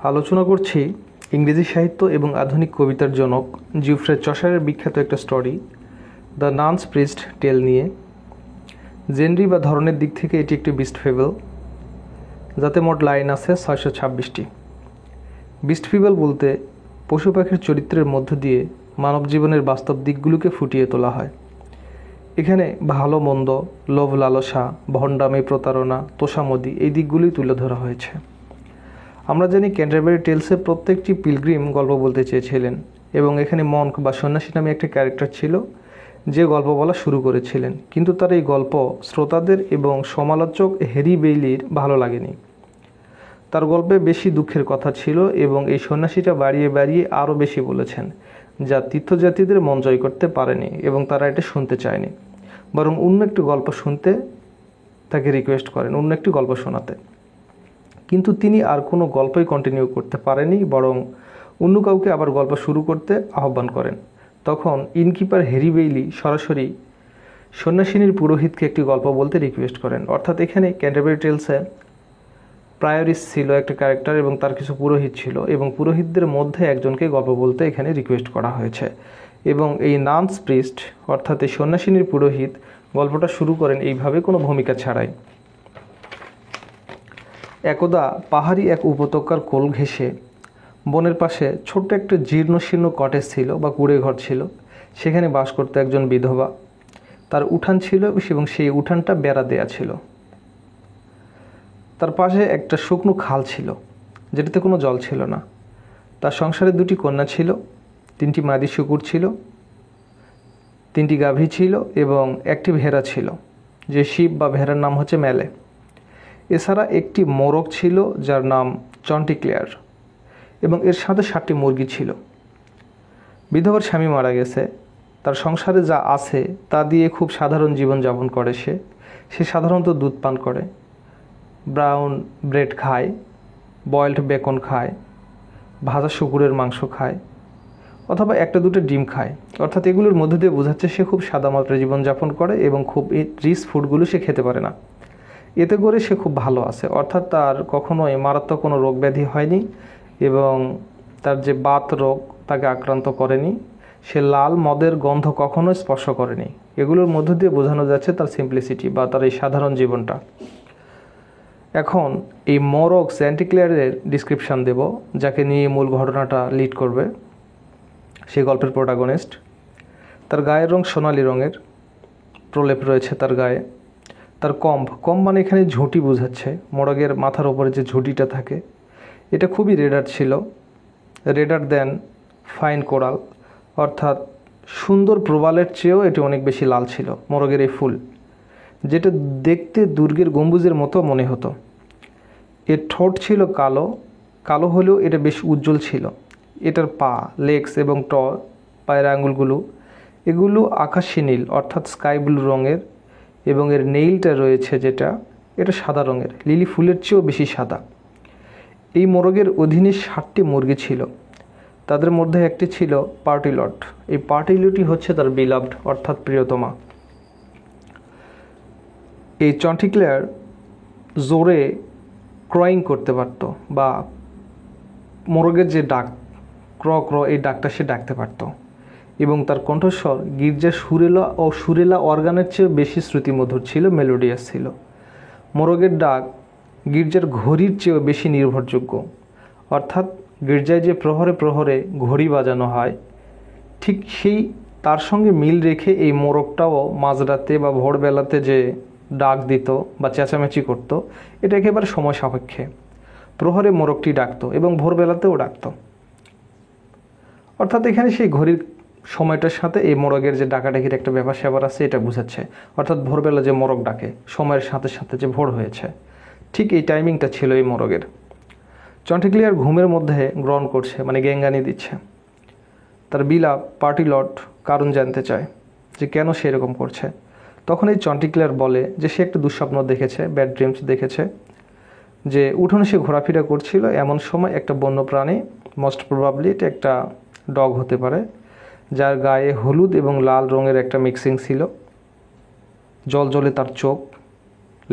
আলোচনা করছি ইংরেজি সাহিত্য এবং আধুনিক কবিতার জনক জিওফ্রে চসারের বিখ্যাত একটা স্টোরি দ্য নানস প্রিস্ট টেল নিয়ে। জেনরি বা ধরনের দিক থেকে এটি একটি বিস্ট ফেবল, যাতে মোট লাইন আছে 626টি। বিস্ট ফেবল বলতে পশু পাখির চরিত্রের মধ্য দিয়ে মানব জীবনের বাস্তব দিকগুলোকে ফুটিয়ে তোলা হয়। এখানে ভালো মন্দ, লোভ লালসা, ভণ্ডামি, প্রতারণা, তোষামদি এই দিকগুলোই তুলে ধরা হয়েছে। আমরা জানি ক্যান্টারবারি টেলসে প্রত্যেকটি পিলগ্রিম গল্প বলতে চেয়েছিলেন এবং এখানে মনক বা সন্ন্যাসী নামে একটা ক্যারেক্টার ছিল যে গল্প বলা শুরু করেছিলেন, কিন্তু তার এই গল্প শ্রোতাদের এবং সমালোচক হ্যারি বেইলির ভালো লাগেনি। তার গল্পে বেশি দুঃখের কথা ছিল এবং এই সন্ন্যাসীটা বাড়িয়ে বাড়িয়ে আরও বেশি বলেছেন, যা তীর্থযাত্রীদের মন জয় করতে পারেনি এবং তারা এটা শুনতে চায়নি, বরং অন্য একটি গল্প শুনতে তাকে রিকোয়েস্ট করেন, অন্য একটি গল্প শোনাতে। কিন্তু তিনি আর কোনো গল্পই কন্টিনিউ করতে পারেনি, বরং অন্য কাউকে আবার গল্প শুরু করতে আহ্বান করেন। তখন ইনকিপার হ্যারি বেইলি সরাসরি সন্ন্যাসিনীর পুরোহিতকে একটি গল্প বলতে রিকোয়েস্ট করেন। অর্থাৎ এখানে ক্যান্টারবারি টেলসে প্রায়োরিস ছিল একটা ক্যারেক্টার এবং তার কিছু পুরোহিত ছিল, এবং পুরোহিতদের মধ্যে একজনকে গল্প বলতে এখানে রিকোয়েস্ট করা হয়েছে। এবং এই নানস প্রিস্ট অর্থাৎ এই সন্ন্যাসিনীর পুরোহিত গল্পটা শুরু করেন এইভাবে, কোনো ভূমিকা ছাড়াই। একদা পাহাড়ি এক উপত্যকার কোল ঘেঁষে বনের পাশে ছোট্ট একটা জীর্ণশীর্ণ কটেজ ছিল বা কুঁড়ে ঘর ছিল। সেখানে বাস করতো একজন বিধবা। তার উঠান ছিল এবং সেই উঠানটা বেড়া দেয়া ছিল। তার পাশে একটা শুকনো খাল ছিল যেটাতে কোনো জল ছিল না। তার সংসারে 2টি কন্যা ছিল, 3টি মাদি শুকুর ছিল, 3টি গাভী ছিল এবং একটি ভেড়া ছিল, যে শিব বা ভেড়ার নাম হচ্ছে মেলে। এছাড়া একটি মোরগ ছিল যার নাম চন্টিক্লেয়ার, এবং এর সাথে 7টি মুরগি ছিল। বিধবার স্বামী মারা গেছে। তার সংসারে যা আছে তা দিয়ে খুব সাধারণ জীবনযাপন করে। সে সাধারণত দুধ পান করে, ব্রাউন ব্রেড খায়, বয়েলড বেকন খায়, ভাজা শুকুরের মাংস খায়, অথবা 1-2টো ডিম খায়। অর্থাৎ এগুলোর মধ্যে দিয়ে বোঝাচ্ছে সে খুব সাদামাত্রা জীবনযাপন করে এবং খুব রিচ ফুডগুলো সে খেতে পারে না। এতে করে সে খুব ভালো আছে, অর্থাৎ তার কখনোই মারাত্মক কোনো রোগ ব্যাধি হয়নি এবং তার যে বাত রোগ তাকে আক্রান্ত করেনি। সে লাল মদের গন্ধ কখনোই স্পর্শ করেনি। এগুলোর মধ্য দিয়ে বোঝানো যাচ্ছে তার সিম্পলিসিটি বা তার এই সাধারণ জীবনটা। এখন এই মোরগ চন্টিক্লেয়ারের ডিসক্রিপশান দেব, যাকে নিয়ে মূল ঘটনাটা লিড করবে। সেই গল্পের প্রোটাগনিস্ট। তার গায়ের রং সোনালি রঙের, প্রলেপ রয়েছে তার গায়ে। তার কম্ব মানে এখানে ঝুঁটি বোঝাচ্ছে। মোরগের মাথার ওপরে যে ঝুঁটিটা থাকে এটা খুবই রেডার ছিল, রেডার দেন ফাইন কোরাল, অর্থাৎ সুন্দর প্রবালের চেয়েও এটি অনেক বেশি লাল ছিল মোরগের এই ফুল, যেটা দেখতে দুর্গের গম্বুজের মতো মনে হতো। এর ঠোঁট ছিল কালো হলেও এটা বেশ উজ্জ্বল ছিল। এটার পা, লেগস এবং পায়ের আঙুলগুলো এগুলো আকাশী নীল অর্থাৎ স্কাই ব্লু রঙের, এবং এর নেইলটা রয়েছে এটা সাদা রঙের, লিলি ফুলের চেয়েও বেশি সাদা। এই মোরগের অধীনে 7টি মুরগি ছিল। তাদের মধ্যে একটি ছিল পার্টিলট। এই পার্টিলটই হচ্ছে তার বিলাভড অর্থাৎ প্রিয়তমা। এই চন্টিক্লেয়ার জোরে ক্রয়িং করতে পারত, বা মোরগের যে ডাক ক্র এই ডাকটা সে ডাকতে পারত, এবং তার কণ্ঠস্বর গির্জার সুরেলা অর্গানের চেয়ে বেশি শ্রুতিমধুর ছিল, মেলোডিয়াস ছিল। মোরগের ডাক গির্জার ঘড়ির চেয়েও বেশি নির্ভরযোগ্য, অর্থাৎ গির্জায় যে প্রহরে প্রহরে ঘড়ি বাজানো হয় ঠিক তার সঙ্গে মিল রেখে এই মোরগটাও মাঝরাতে বা ভোরবেলাতে যে ডাক দিত বা চেঁচামেচি করত, এটা একেবারে সময় সাপেক্ষে। প্রহরে মোরগটি ডাকতো এবং ভোরবেলাতেও ডাকতো। অর্থাৎ এখানে সেই ঘড়ির সময়টার সাথে এই মোরগের যে ডাকাডাকির একটা ব্যাপার স্যাপার আছে এটা বোঝাচ্ছে। অর্থাৎ ভোরবেলা যে মোরগ ডাকে, সময়ের সাথে সাথে যে ভোর হয়েছে, ঠিক এই টাইমিংটা ছিল এই মোরগের। চন্টিক্লেয়ার ঘুমের মধ্যে গ্রহণ করছে, মানে গেঙ্গানি দিচ্ছে। তার বিলাপ পার্টিলট কারণ জানতে চায় যে কেন সে এরকম করছে। তখন এই চন্টিক্লেয়ার বলে যে সে একটা দুঃস্বপ্ন দেখেছে, ব্যাড ড্রিমস দেখেছে, যে উঠোনে সে ঘোরাফেরা করছিল, এমন সময় একটা বন্য প্রাণী, মোস্ট প্রবাবলি এটা একটা ডগ হতে পারে, যার গায়ে হলুদ এবং লাল রঙের একটা মিক্সিং ছিল, জলজলে তার চোখ,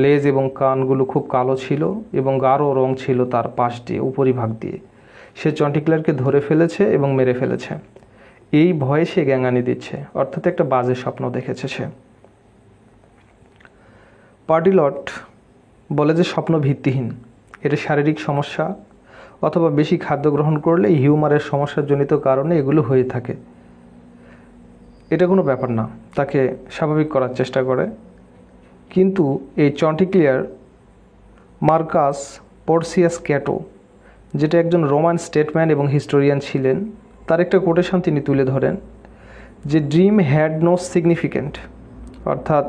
লেজ এবং কানগুলো খুব কালো ছিল এবং গাঢ় রং ছিল তার পাশ দিয়ে উপরিভাগ দিয়ে, সে চন্টিক্লিয়ারকে ধরে ফেলেছে এবং মেরে ফেলেছে। এই ভয়ে সে জ্ঞানানি দিচ্ছে, অর্থাৎ একটা বাজে স্বপ্ন দেখেছে সে। পার্টিলট বলে যে স্বপ্ন ভিত্তিহীন, এটা শারীরিক সমস্যা অথবা বেশি খাদ্য গ্রহণ করলে হিউমারের সমস্যাজনিত কারণে এগুলো হয়ে থাকে। এটা কোনো ব্যাপার না, তাকে স্বাভাবিক করার চেষ্টা করে। কিন্তু এই চন্টিক্লিয়ার মার্কাস পোর্সিয়াস ক্যাটো, যেটা একজন রোমান স্টেটম্যান এবং হিস্টোরিয়ান ছিলেন, তার একটা কোটেশন তিনি তুলে ধরেন যে ড্রিম হ্যাড নো সিগনিফিক্যান্ট, অর্থাৎ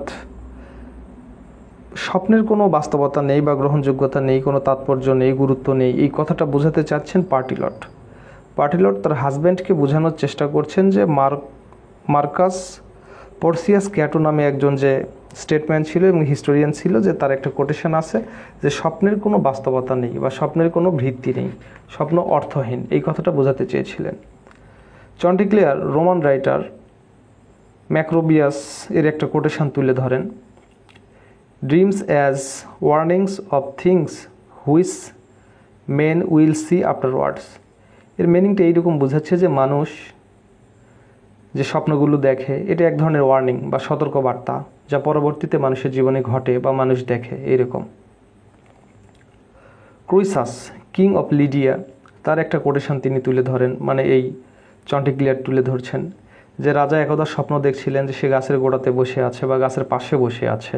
স্বপ্নের কোনো বাস্তবতা নেই বা গ্রহণযোগ্যতা নেই, কোনো তাৎপর্য নেই, গুরুত্ব নেই, এই কথাটা বোঝাতে চাচ্ছেন পার্টিলট। পার্টিলট তার হাজব্যান্ডকে বোঝানোর চেষ্টা করছেন যে মার্কাস পোর্সিয়াস ক্যাটো নামে একজন যে স্টেটম্যান ছিল এবং হিস্টোরিয়ান ছিল, যে তার একটা কোটেশন আছে যে স্বপ্নের কোনো বাস্তবতা নেই বা স্বপ্নের কোনো ভিত্তি নেই, স্বপ্ন অর্থহীন, এই কথাটা বোঝাতে চেয়েছিলেন। চন্টিক্লিয়ার রোমান রাইটার ম্যাক্রোবিয়াস এর একটা কোটেশন তুলে ধরেন, dreams as warnings of things which men will see afterwards. এর মিনিংটা এইরকম বোঝাচ্ছে যে মানুষ যে স্বপ্নগুলো দেখে এটা এক ধরনের ওয়ার্নিং বা সতর্কবার্তা, যা পরবর্তীতে মানুষের জীবনে ঘটে বা মানুষ দেখে, এইরকম। ক্রুইসাস কিং অফ লিডিয়া তার একটা কোটেশন তিনি তুলে ধরেন, মানে এই চন্টিক্লিয়ার তুলে ধরছেন যে রাজা একদা স্বপ্ন দেখছিলেন যে সে গাছের গোড়াতে বসে আছে বা গাছের পাশে বসে আছে,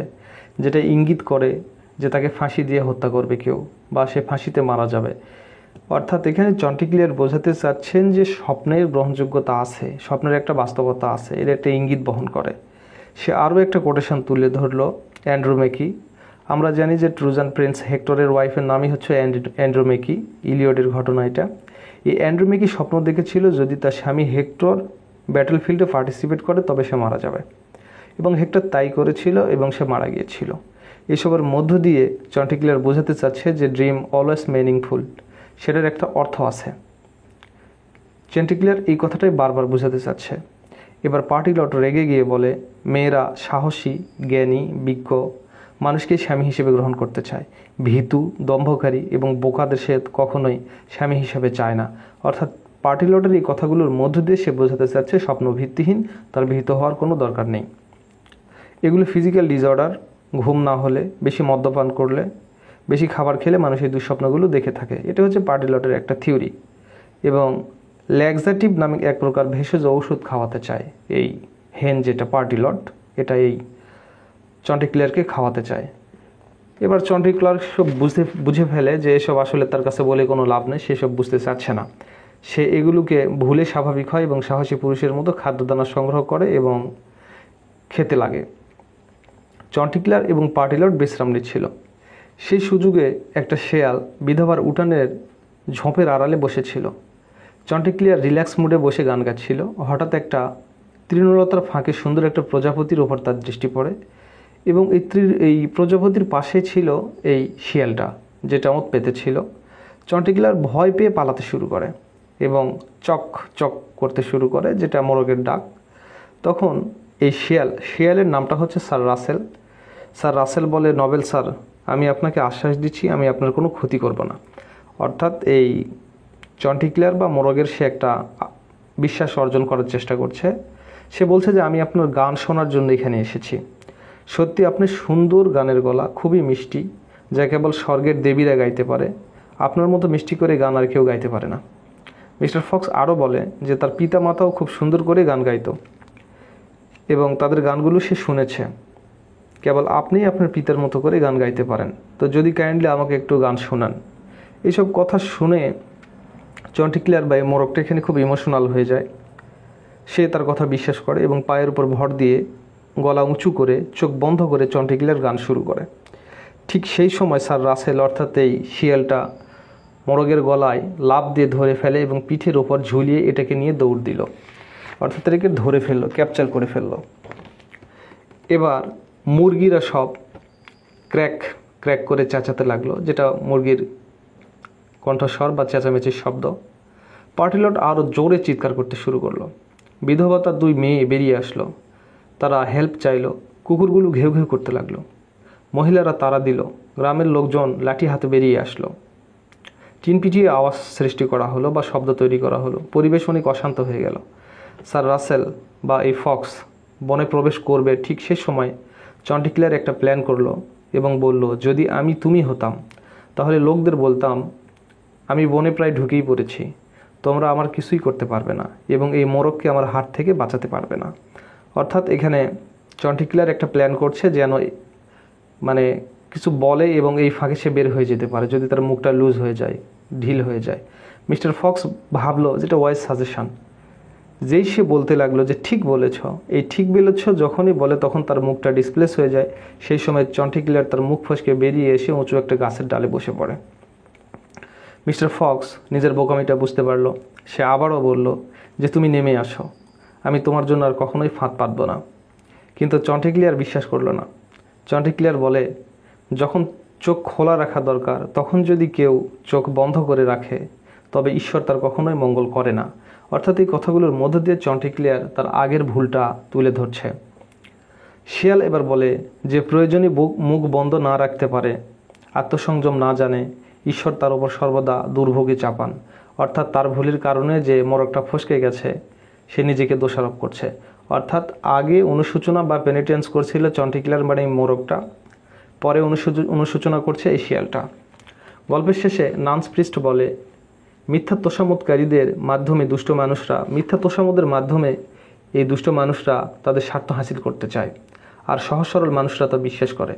যেটা ইঙ্গিত করে যে তাকে ফাঁসি দিয়ে হত্যা করবে কেউ বা সে ফাঁসিতে মারা যাবে। অর্থাৎ এখানে চন্টিক্লিয়ার বোঝাতে চাচ্ছেন যে স্বপ্নের গ্রহণযোগ্যতা আছে, স্বপ্নের একটা বাস্তবতা আছে, এর একটা ইঙ্গিত বহন করে। সে আরও একটা কোটেশন তুলে ধরলো অ্যান্ড্রোমেকি। আমরা জানি যে ট্রোজান প্রিন্স হেক্টরের ওয়াইফের নামই হচ্ছে অ্যান্ড্রোমেকি, ইলিয়ডের ঘটনা এটা। এই অ্যান্ড্রোমেকি স্বপ্ন দেখেছিল যদি তার স্বামী হেক্টর ব্যাটলফিল্ডে পার্টিসিপেট করে তবে সে মারা যাবে, এবং হেক্টর তাই করেছিল এবং সে মারা গিয়েছিল। এসবের মধ্য দিয়ে চন্টিক্লিয়ার বোঝাতে চাচ্ছে যে ড্রিম অলওয়েজ মিনিংফুল, সেটার একটা অর্থ আছে। চন্টিক্লিয়ার এই কথাটাই বারবার বোঝাতে চাচ্ছে। এবার পার্টিলট রেগে গিয়ে বলে, মেয়েরা সাহসী, জ্ঞানী, বিজ্ঞ মানুষকে স্বামী হিসেবে গ্রহণ করতে চায়, ভীতু, দম্ভকারী এবং বোকাদের সে কখনোই স্বামী হিসেবে চায় না। অর্থাৎ পার্টিলটের এই কথাগুলোর মধ্য দিয়ে সে বোঝাতে চাচ্ছে স্বপ্ন ভিত্তিহীন, তার ভীত হওয়ার কোনো দরকার নেই। এগুলো ফিজিক্যাল ডিসঅর্ডার, ঘুম না হলে, বেশি মদ্যপান করলে, বেশি খাবার খেলে মানুষ এই দুঃস্বপ্নগুলো দেখে থাকে। এটা হচ্ছে পার্টিলটের একটা থিওরি। এবং ল্যাক্সাটিভ নামে এক প্রকার ভেষজ ঔষধ খাওয়াতে চায় এই হেন, যেটা পার্টিলট, এটা এই চন্টিক্লিয়ারকে খাওয়াতে চায়। এবার চন্টিক্লিয়ার সব বুঝে ফেলে যে এসব আসলে তার কাছে বলে কোনো লাভ নেই, সেসব বুঝতে চাচ্ছে না। সে এগুলোকে ভুলে স্বাভাবিক হয় এবং সাহসী পুরুষের মতো খাদ্যদানা সংগ্রহ করে এবং খেতে লাগে। চন্টিক্লিয়ার এবং পার্টিলট বিশ্রাম নিচ্ছিল। সেই সুযোগে একটা শেয়াল বিধবার উঠানের ঝোপের আড়ালে বসেছিল। চন্টিক্লিয়ার রিল্যাক্স মুডে বসে গান গাচ্ছিল। হঠাৎ একটা তৃণলতার ফাঁকে সুন্দর একটা প্রজাপতির ওপর তার দৃষ্টি পড়ে, এবং এই প্রজাপতির পাশে ছিল এই শিয়ালটা, যেটা মত পেতেছিল। চন্টিক্লিয়ার ভয় পেয়ে পালাতে শুরু করে এবং চক চক করতে শুরু করে, যেটা মোরগের ডাক। তখন এই শিয়ালের নামটা হচ্ছে স্যার রাসেল। স্যার রাসেল বলে, নবেল স্যার, আমি আপনাকে আশ্বাস দিচ্ছি আমি আপনার কোনো ক্ষতি করব না। অর্থাৎ এই চন্টিক্লিয়ার বা মোরগের সে একটা বিশ্বাস অর্জন করার চেষ্টা করছে। সে বলছে যে আমি আপনার গান শোনার জন্য এখানে এসেছি। সত্যি আপনি সুন্দর গানের গলা, খুবই মিষ্টি, যা কেবল স্বর্গের দেবীরা গাইতে পারে। আপনার মতো মিষ্টি করে গান আর কেউ গাইতে পারে না। মিস্টার ফক্স আরও বলে যে তার পিতা মাতাও খুব সুন্দর করে গান গাইতো এবং তাদের গানগুলো সে শুনেছে। কেবল আপনিই আপনার পিতার মতো করে গান গাইতে পারেন, তো যদি কাইন্ডলি আমাকে একটু গান শোনান। এইসব কথা শুনে চন্টিক্লিয়ার বা মোরগটা এখানে খুব ইমোশনাল হয়ে যায়। সে তার কথা বিশ্বাস করে এবং পায়ের উপর ভর দিয়ে গলা উঁচু করে চোখ বন্ধ করে চন্টিক্লিয়ার গান শুরু করে। ঠিক সেই সময় স্যার রাসেল, অর্থাৎ এই শিয়ালটা, মোরগের গলায় লাফ দিয়ে ধরে ফেলে এবং পিঠের ওপর ঝুলিয়ে এটাকে নিয়ে দৌড় দিল। অর্থাৎ এটাকে ধরে ফেললো, ক্যাপচার করে ফেললো। এবার মুরগিরা সব ক্র্যাক ক্র্যাক করে চেঁচাতে লাগলো, যেটা মুরগির কণ্ঠস্বর বা চেঁচামেচির শব্দ। পার্টিলট আরও জোরে চিৎকার করতে শুরু করলো। বিধবা তার 2 মেয়ে বেরিয়ে আসলো, তারা হেল্প চাইলো। কুকুরগুলো ঘেউ ঘেউ করতে লাগলো। মহিলারা তাড়া দিল। গ্রামের লোকজন লাঠি হাতে বেরিয়ে আসলো। টিন পিটিয়ে আওয়াজ সৃষ্টি করা হলো বা শব্দ তৈরি করা হলো। পরিবেশ অনেক অশান্ত হয়ে গেল। স্যার রাসেল বা এই ফক্স বনে প্রবেশ করবে ঠিক সে সময় চন্টিক্লেয়ার একটা প্ল্যান করলো এবং বলল, যদি আমি তুমি হতাম তাহলে লোকদের বলতাম আমি বনে প্রায় ঢুকেই পড়েছি, তোমরা আমার কিছুই করতে পারবে না এবং এই মোরগকে আমার হাত থেকে বাঁচাতে পারবে না। অর্থাৎ এখানে চন্টিক্লেয়ার একটা প্ল্যান করছে যেন মানে কিছু বলে এবং এই ফাঁকে সে বের হয়ে যেতে পারে যদি তার মুখটা লুজ হয়ে যায়, ঢিল হয়ে যায়। মিস্টার ফক্স ভাবলো যেটা ওয়াইজ সাজেশন। যেই সে বলতে লাগলো যে ঠিক বলেছ, এই ঠিক বলেছ যখনই বলে তখন তার মুখটা ডিসপ্লেস হয়ে যায়। সেই সময় চন্টিক্লেয়ার তার মুখ ফসকে বেরিয়ে এসে উঁচু একটা গাছের ডালে বসে পড়ে। মিস্টার ফক্স নিজের বোকামিটা বুঝতে পারলো। সে আবারও বলল যে তুমি নেমে আসো, আমি তোমার জন্য আর কখনোই ফাঁদ পাতব না। কিন্তু চন্টিক্লেয়ার বিশ্বাস করলো না। চন্টিক্লেয়ার বলে, যখন চোখ খোলা রাখা দরকার তখন যদি কেউ চোখ বন্ধ করে রাখে তবে ঈশ্বর তার কখনোই মঙ্গল করে না। অর্থাৎ এই কথাগুলোর মধ্য দিয়ে চন্টিক্লেয়ার তার আগের ভুলটা তুলে ধরছে। শিয়াল এবার বলে, যে প্রয়োজনে মুখ বন্ধ না রাখতে পারে, আত্মসংযম না জানে, ঈশ্বর তার উপর সর্বদা দুর্ভোগে চাপান। অর্থাৎ তার ভুলের কারণে যে মোরগটা ফসকে গেছে সে নিজেকে দোষারোপ করছে। অর্থাৎ আগে অনুশোচনা বা পেনিটেন্স করছিল চন্টিক্লেয়ার মানে মোরগটা, পরে অনুশোচনা করছে এই শিয়ালটা। গল্পের শেষে নান্স প্রিস্ট বলে, মিথ্যা তোষামতকারীদের মাধ্যমে দুষ্ট মানুষরা মিথ্যা তোষামতের মাধ্যমে এই দুষ্ট মানুষরা তাদের স্বার্থ হাসিল করতে চায়, আর সহজ সরল মানুষরা তা বিশ্বাস করে।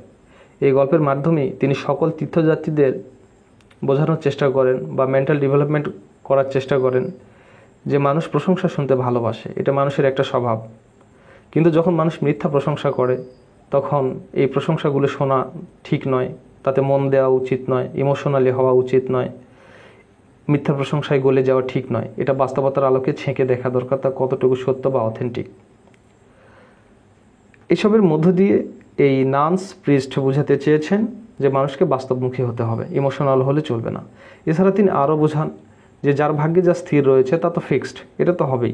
এই গল্পের মাধ্যমে তিনি সকল তীর্থযাত্রীদের বোঝানোর চেষ্টা করেন বা মেন্টাল ডেভেলপমেন্ট করার চেষ্টা করেন যে মানুষ প্রশংসা শুনতে ভালোবাসে, এটা মানুষের একটা স্বভাব। কিন্তু যখন মানুষ মিথ্যা প্রশংসা করে তখন এই প্রশংসাগুলো শোনা ঠিক নয়, তাতে মন দেওয়া উচিত নয়, ইমোশনালি হওয়া উচিত নয়, মিথ্যা প্রশংসায় গলে যাওয়া ঠিক নয়। এটা বাস্তবতার আলোকে ছেঁকে দেখা দরকার তা কতটুকু সত্য বা অথেন্টিক। এসবের মধ্য দিয়ে এই নান্স প্রিস্ট বোঝাতে চেয়েছেন যে মানুষকে বাস্তবমুখী হতে হবে, ইমোশনাল হলে চলবে না। এছাড়া তিনি আরও বোঝান যে যার ভাগ্যে যা স্থির রয়েছে তা তো ফিক্সড, এটা তো হবেই।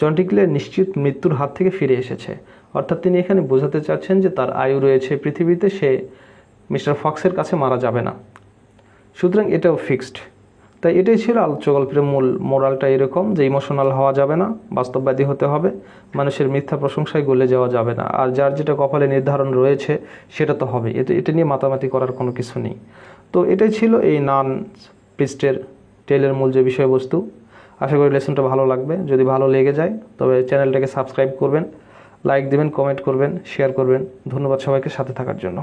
চন্টিক্লেয়ার নিশ্চিত মৃত্যুর হাত থেকে ফিরে এসেছে। অর্থাৎ তিনি এখানে বোঝাতে চাচ্ছেন যে তার আয়ু রয়েছে পৃথিবীতে, সে মিস্টার ফক্সের কাছে মারা যাবে না, সুতরাং এটাও ফিক্সড। তাই এটাই ছিল আলোচ্য গল্পের মূল মোরালটা এরকম যে ইমোশনাল হওয়া যাবে না, বাস্তববাদী হতে হবে, মানুষের মিথ্যা প্রশংসায় গলে যাওয়া যাবে না, আর যার যেটা কপালে নির্ধারণ রয়েছে সেটা তো হবে, এটা নিয়ে মাতামাতি করার কোনো কিছু নেই। তো এটাই ছিল এই নান্স প্রিস্টের টেলের মূল যে বিষয়বস্তু। আশা করি লেসনটা ভালো লাগবে। যদি ভালো লেগে যায় তবে চ্যানেলটাকে সাবস্ক্রাইব করবেন, লাইক দেবেন, কমেন্ট করবেন, শেয়ার করবেন। ধন্যবাদ সবাইকে সাথে থাকার জন্য।